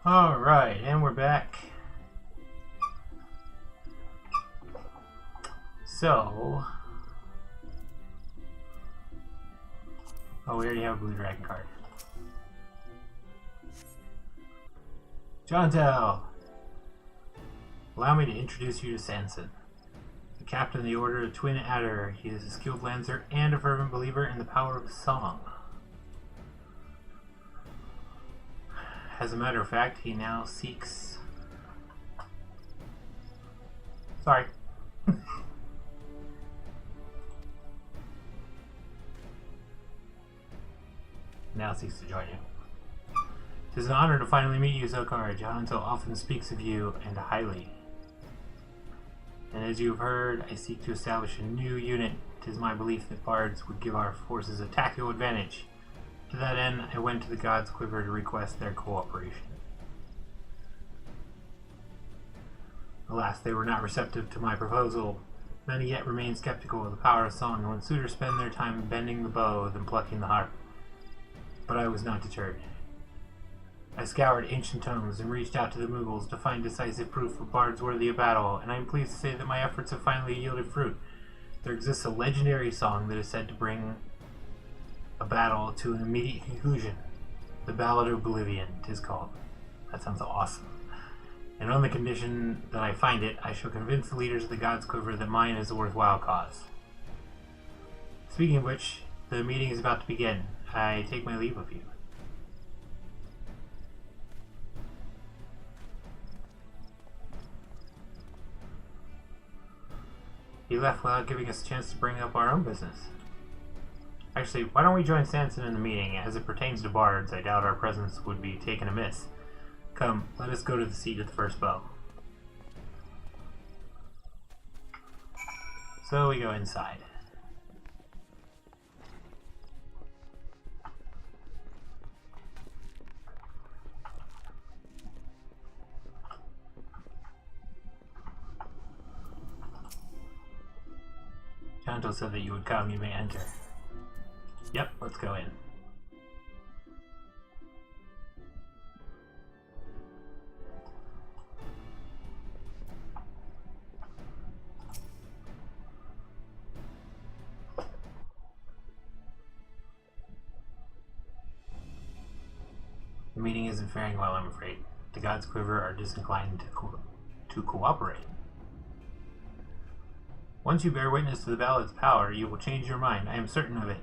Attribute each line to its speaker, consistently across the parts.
Speaker 1: Alright, and we're back. So... Oh, we already have a Blue Dragon card. Jontel! Allow me to introduce you to Sanson, the captain of the Order of Twin Adder. He is a skilled lancer and a fervent believer in the power of song. As a matter of fact, he now seeks... Sorry. Now seeks to join you. It is an honor to finally meet you, Zokar. Jonto often speaks of you, and highly. And as you have heard, I seek to establish a new unit. It is my belief that bards would give our forces a tactical advantage. To that end, I went to the God's Quiver to request their cooperation. Alas, they were not receptive to my proposal. Many yet remain skeptical of the power of song, and when suitors spend their time bending the bow than plucking the harp. But I was not deterred. I scoured ancient tomes and reached out to the Mughals to find decisive proof of bards worthy of battle, and I am pleased to say that my efforts have finally yielded fruit. There exists a legendary song that is said to bring a battle to an immediate conclusion. The Ballad of Oblivion, 'tis called. That sounds awesome. And on the condition that I find it, I shall convince the leaders of the God's Quiver that mine is a worthwhile cause. Speaking of which, the meeting is about to begin. I take my leave of you. He left without giving us a chance to bring up our own business. Actually, why don't we join Sanson in the meeting? As it pertains to bards, I doubt our presence would be taken amiss. Come, let us go to the seat of the first bow. So we go inside. Chanto said that you would come, you may enter. Yep, let's go in. The meeting isn't faring well, I'm afraid. The God's Quiver are disinclined to cooperate. Once you bear witness to the ballad's power, you will change your mind. I am certain of it.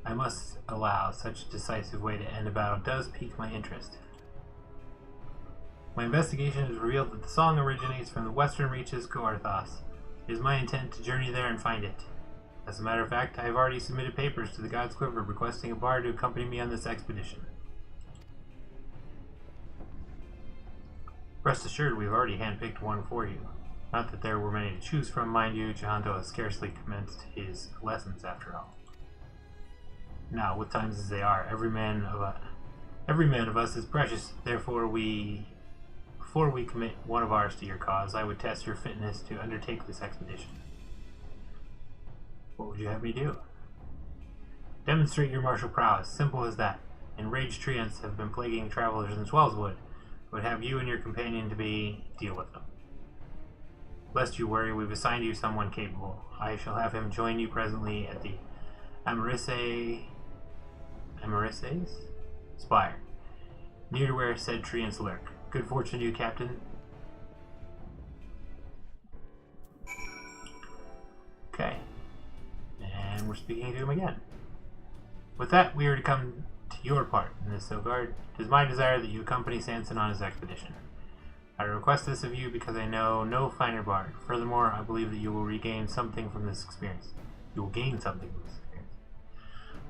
Speaker 1: I must allow such a decisive way to end a battle does pique my interest. My investigation has revealed that the song originates from the western reaches Coarthos. It is my intent to journey there and find it. As a matter of fact, I have already submitted papers to the God's Quiver requesting a bard to accompany me on this expedition. Rest assured, we have already handpicked one for you. Not that there were many to choose from, mind you. Jahanto has scarcely commenced his lessons after all. Now, with times as they are, every man of us is precious. Therefore, before we commit one of ours to your cause, I would test your fitness to undertake this expedition. What would you have me do? Demonstrate your martial prowess. Simple as that. Enraged treants have been plaguing travelers in Swellswood. I would have you and your companion to deal with them. Lest you worry, we've assigned you someone capable. I shall have him join you presently at the Amarice's Spire, near to where said treants lurk. Good fortune to you, Captain. Okay. And we're speaking to him again. With that, we are to come to your part in this, Sogard. It is my desire that you accompany Sanson on his expedition. I request this of you because I know no finer bard. Furthermore, I believe that you will regain something from this experience. You will gain something from this experience.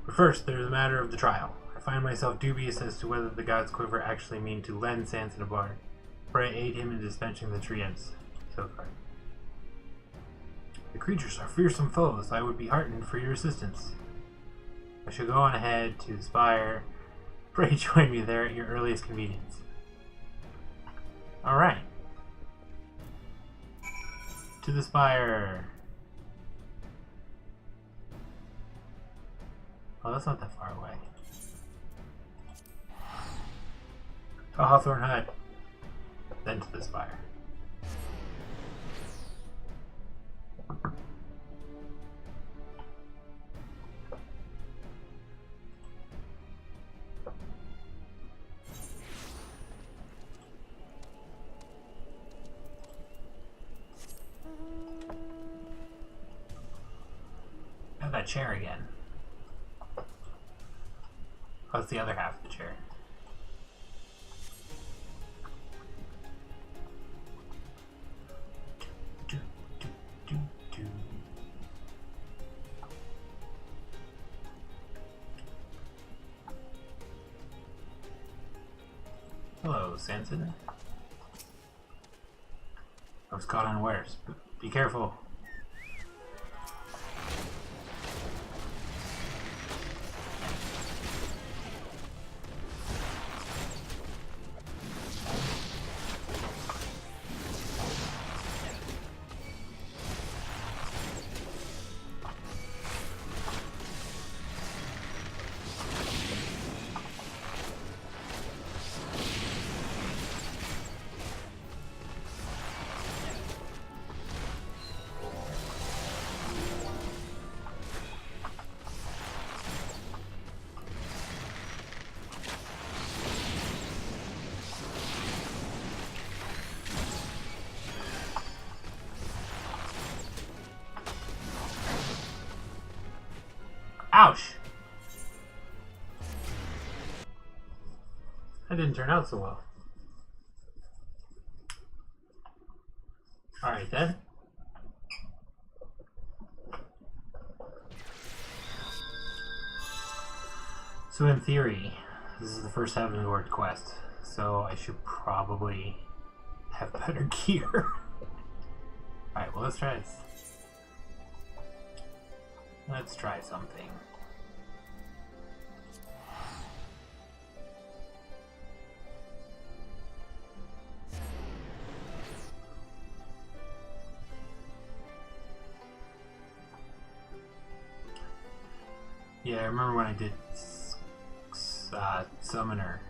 Speaker 1: But first, there is the matter of the trial. I find myself dubious as to whether the God's Quiver actually mean to lend Sanson a bard. Pray aid him in dispatching the treants. Sogard. The creatures are fearsome foes. I would be heartened for your assistance. I shall go on ahead to the spire. Pray join me there at your earliest convenience. Alright. To the spire. Oh, that's not that far away. A hawthorn hut. Then to the spire. Have that chair again. How's the other half of the chair? Hello, Sanson. I was caught unawares. Be careful. Ouch! That didn't turn out so well. Alright then. So in theory, this is the first Heaven Lord quest, so I should probably have better gear. Alright, well let's try this. Let's try something. Yeah, I remember when I did Summoner,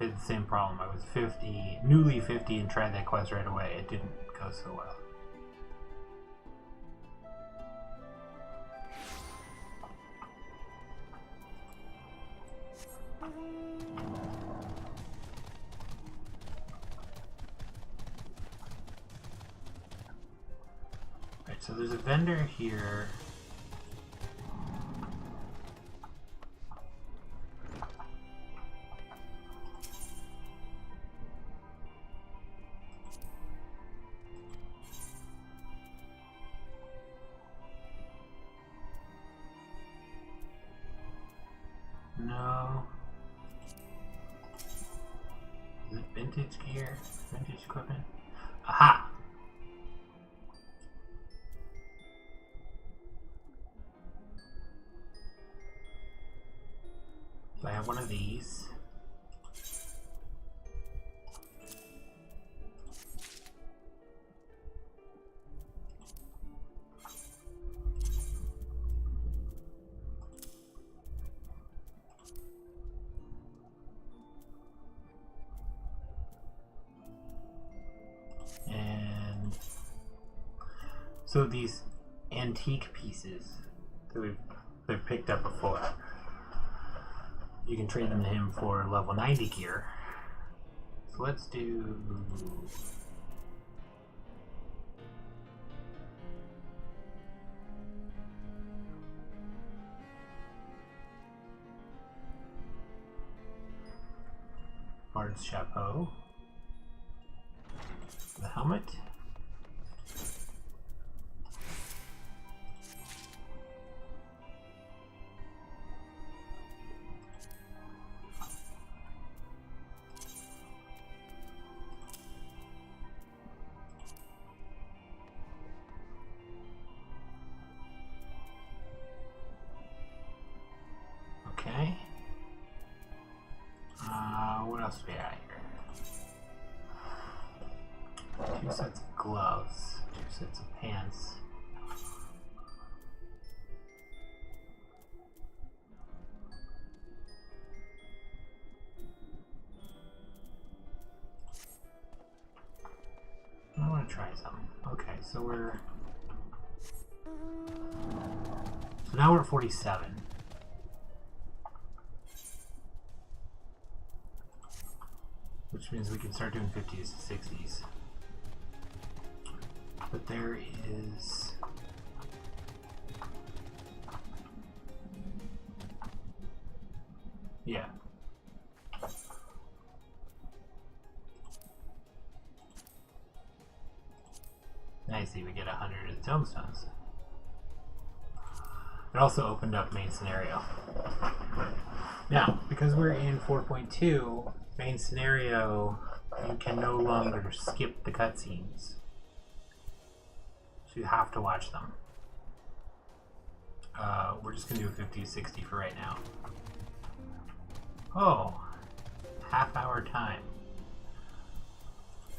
Speaker 1: I had the same problem. I was 50, newly 50, and tried that quest right away. It didn't go so well. Alright, so there's a vendor here. No. Is it vintage gear? Vintage equipment? Aha! So I have one of these. And so these antique pieces that we've picked up before, you can trade them to him for level 90 gear. So let's do... Bard's Chapeau. The helmet. Okay. What else do we got here? 2 sets of gloves, 2 sets of pants. so we're... So now we're at 47. Which means we can start doing 50s to 60s. But there is... Yeah. I see, we get 100 of the tombstones. It also opened up main scenario. Now, because we're in 4.2, main scenario, you can no longer skip the cutscenes. So you have to watch them. We're just going to do a 50 60 for right now. Oh, half-hour time.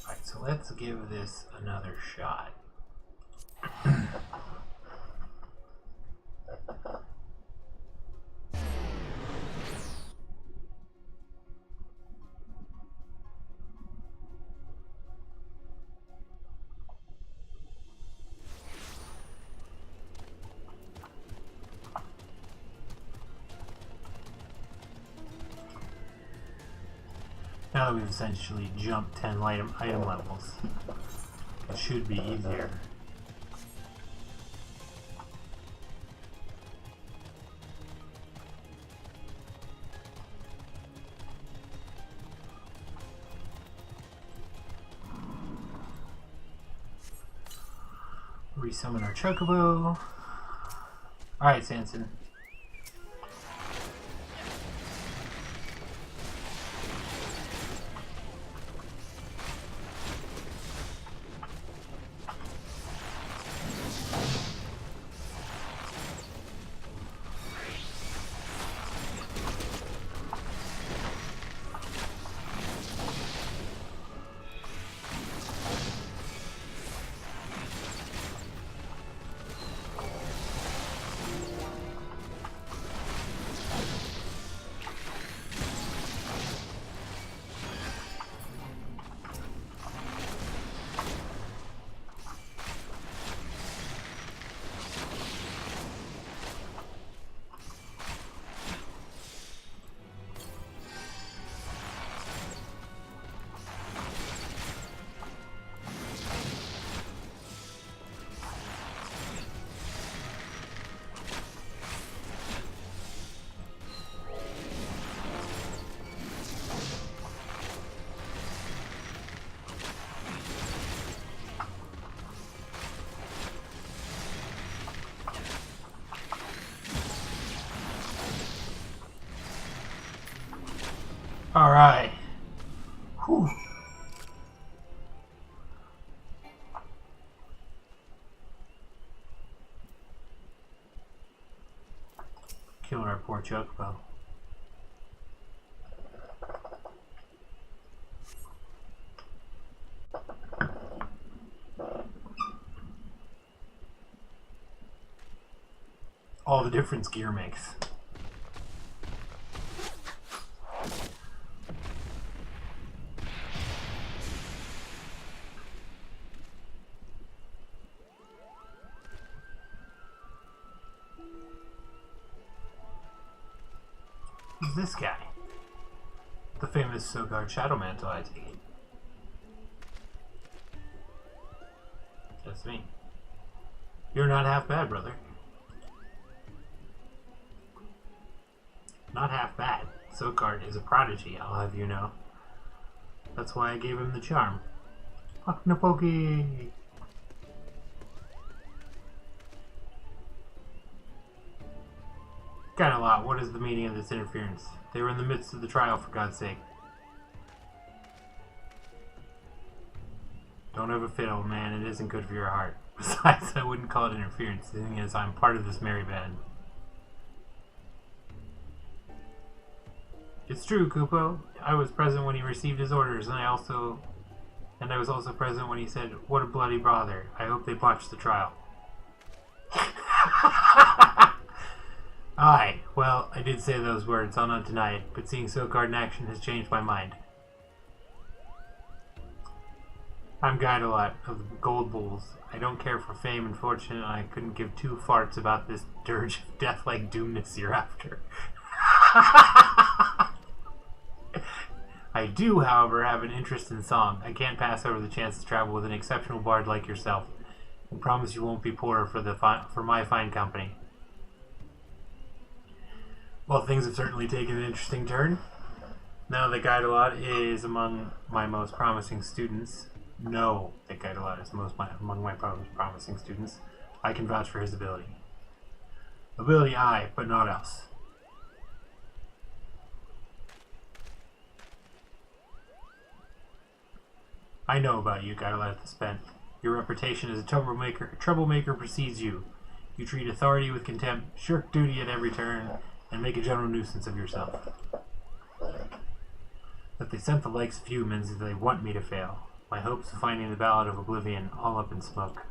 Speaker 1: Alright, so let's give this another shot. Now that we've essentially jumped 10 item levels, it should be easier. Resummon our chocobo. Alright, Sanson. Alright. Whew. Killing our poor chocobo. All the difference gear makes. Who's this guy? The famous Sogard Shadow Mantle, I take it. That's me. You're not half bad, brother. Not half bad. Sogard is a prodigy, I'll have you know. That's why I gave him the charm. Napoki! Kinda lot. What is the meaning of this interference? They were in the midst of the trial, for God's sake. Don't have a fit, old man. It isn't good for your heart. Besides, I wouldn't call it interference, seeing as I'm part of this merry band. It's true, Kupo. I was present when he received his orders, and I was also present when he said, "What a bloody bother. I hope they botched the trial." Aye, well, I did say those words, I'll not deny it, but seeing Sogard in action has changed my mind. I'm Guidalot of the Gold Bulls. I don't care for fame and fortune, and I couldn't give two farts about this dirge of death-like doomness you're after. I do, however, have an interest in song. I can't pass over the chance to travel with an exceptional bard like yourself. I promise you won't be poorer for my fine company. Well, things have certainly taken an interesting turn. Now that Guidalot is among my most promising students, among my promising students, I can vouch for his ability. Ability aye, but not else. I know about you, Guidalot the Spent. Your reputation as a troublemaker precedes you. You treat authority with contempt, shirk duty at every turn, and make a general nuisance of yourself. That they sent the likes of you means that they want me to fail. My hopes of finding the Ballad of Oblivion all up in smoke.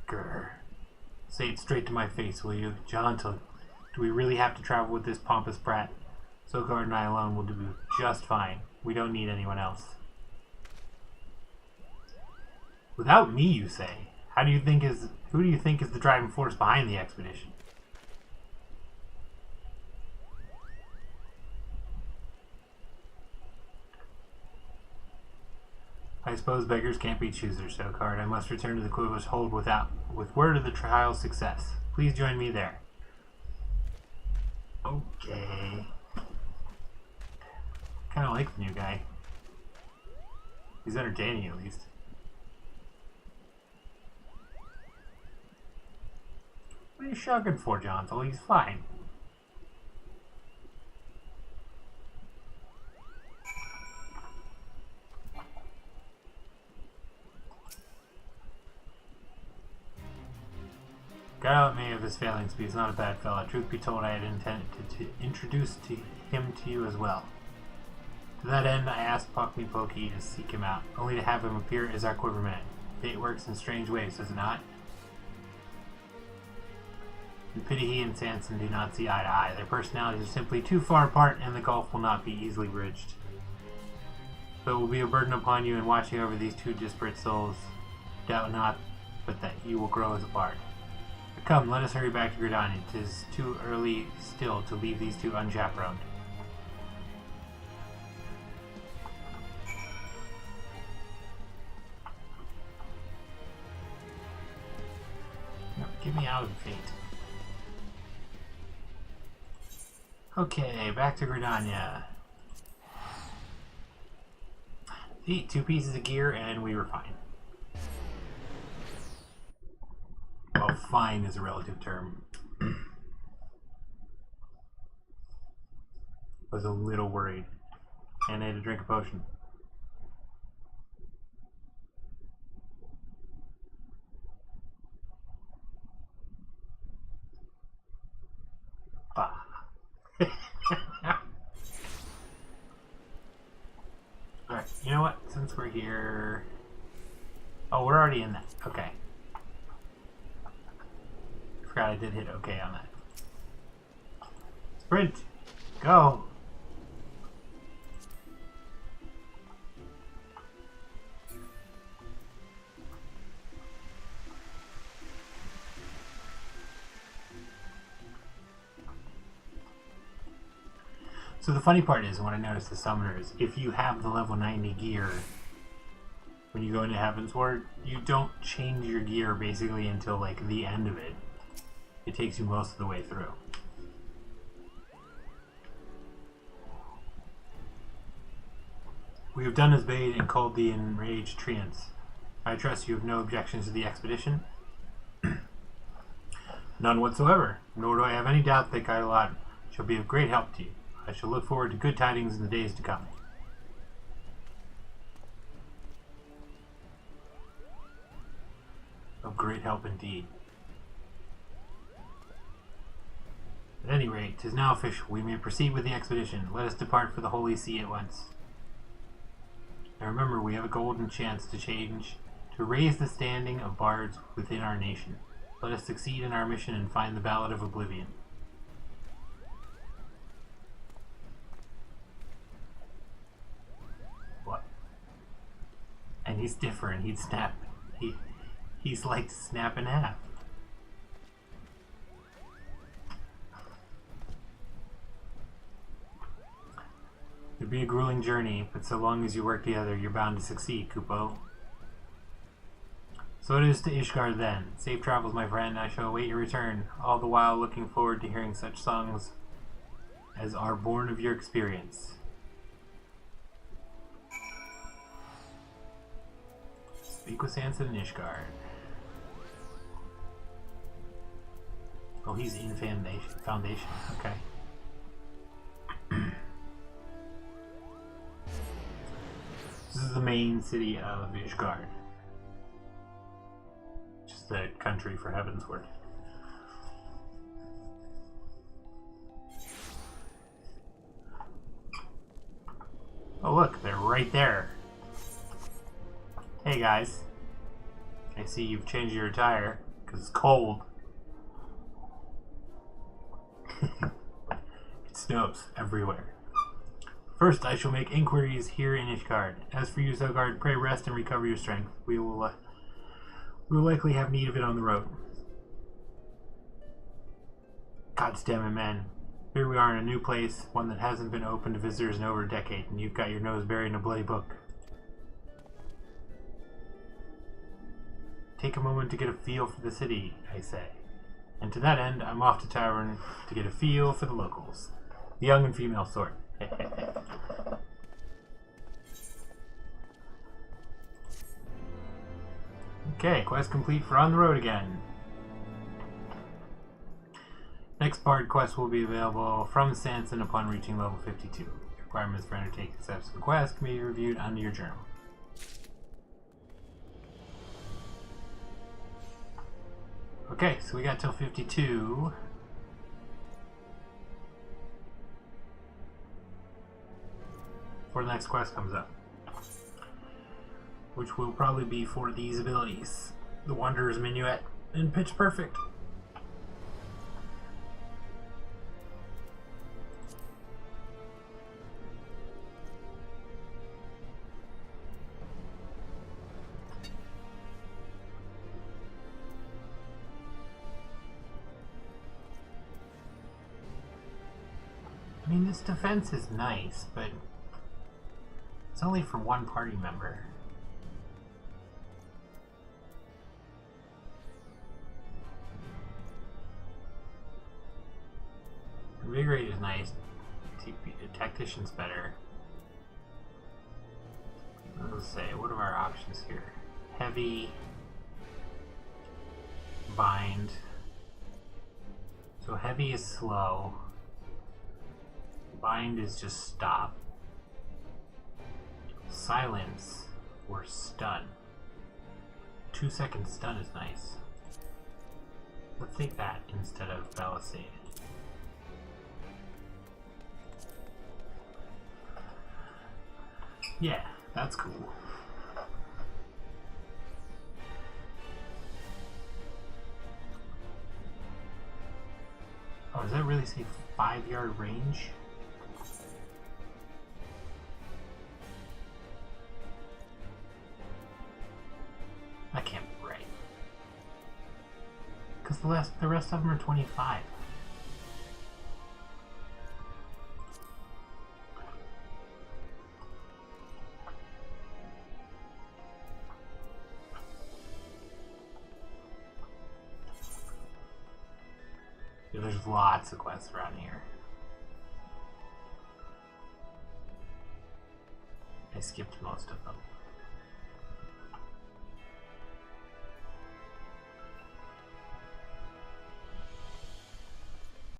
Speaker 1: Grr. Say it straight to my face, will you? John, do we really have to travel with this pompous brat? Sokard and I alone will do just fine. We don't need anyone else. Without me, you say? Who do you think is the driving force behind the expedition? I suppose beggars can't be choosers, Sokard. I must return to the Quiver's hold with word of the trial's success. Please join me there. Okay. Kind of like the new guy. He's entertaining, at least. What are you shocking for, Jonthal? He's fine. Guidalot may have his failings, but he's not a bad fellow. Truth be told, I had intended to introduce him to you as well. To that end, I asked Pokey Pokey to seek him out, only to have him appear as our quiverman. Fate works in strange ways, does it not? In pity he and Sanson do not see eye to eye. Their personalities are simply too far apart, and the gulf will not be easily bridged. Though it will be a burden upon you in watching over these two disparate souls. Doubt not, but that you will grow as a bard. But come, let us hurry back to Gridania. 'Tis too early still to leave these two unchaperoned. No, get me out of the fate. Okay, back to Gridania. See, 2 pieces of gear and we were fine. Well, fine is a relative term. Was a little worried. And I had to drink a potion. Bah. Alright, you know what? Since we're here... Oh, we're already in that. Okay. Forgot I did hit OK on that. Sprint! Go! So the funny part is, what I noticed the summoners, if you have the level 90 gear, when you go into Heavensward, you don't change your gear basically until like the end of it. It takes you most of the way through. We have done as bade and called the enraged treants. I trust you have no objections to the expedition? None whatsoever, nor do I have any doubt that Guidalot shall be of great help to you. I shall look forward to good tidings in the days to come. Of great help indeed. At any rate, 'tis now official. We may proceed with the expedition. Let us depart for the Holy See at once. Now remember, we have a golden chance to raise the standing of bards within our nation. Let us succeed in our mission and find the Ballad of Oblivion. What? he's different. He'd snap. He's like to snap in half. It'd be a grueling journey, but so long as you work together, you're bound to succeed, Kupo. So it is to Ishgard then. Safe travels, my friend. I shall await your return, all the while looking forward to hearing such songs as are born of your experience. Speak with Sansa and Ishgard. Oh, he's in Foundation. Okay. This is the main city of Ishgard. Just the country for Heavensward. Oh look, they're right there. Hey guys. I see you've changed your attire, because it's cold. It snows everywhere. First, I shall make inquiries here in Ishgard. As for you, Zogard, pray rest and recover your strength. We will likely have need of it on the road. Goddamn it, man. Here we are in a new place, one that hasn't been open to visitors in over a decade, and you've got your nose buried in a bloody book. Take a moment to get a feel for the city, I say. And to that end, I'm off to Tavern to get a feel for the locals. The young and female sort. Okay, quest complete for On the Road again. Next Bard quest will be available from Sanson upon reaching level 52. Requirements for undertaking steps of the quest can be reviewed under your journal. Okay, so we got till 52. Before the next quest comes up. Which will probably be for these abilities. The Wanderer's Minuet and Pitch Perfect. I mean, this defense is nice, but it's only for one party member. Invigorate is nice. Tactician's better. Let's say, what are our options here? Heavy, bind. So heavy is slow. Bind is just stop. Silence or stun. 2-second stun is nice. Let's take that instead of Palisade. Yeah, that's cool. Oh, does that really say 5-yard range? That can't be right. Because the rest of them are 25. Yeah, there's lots of quests around here. I skipped most of them.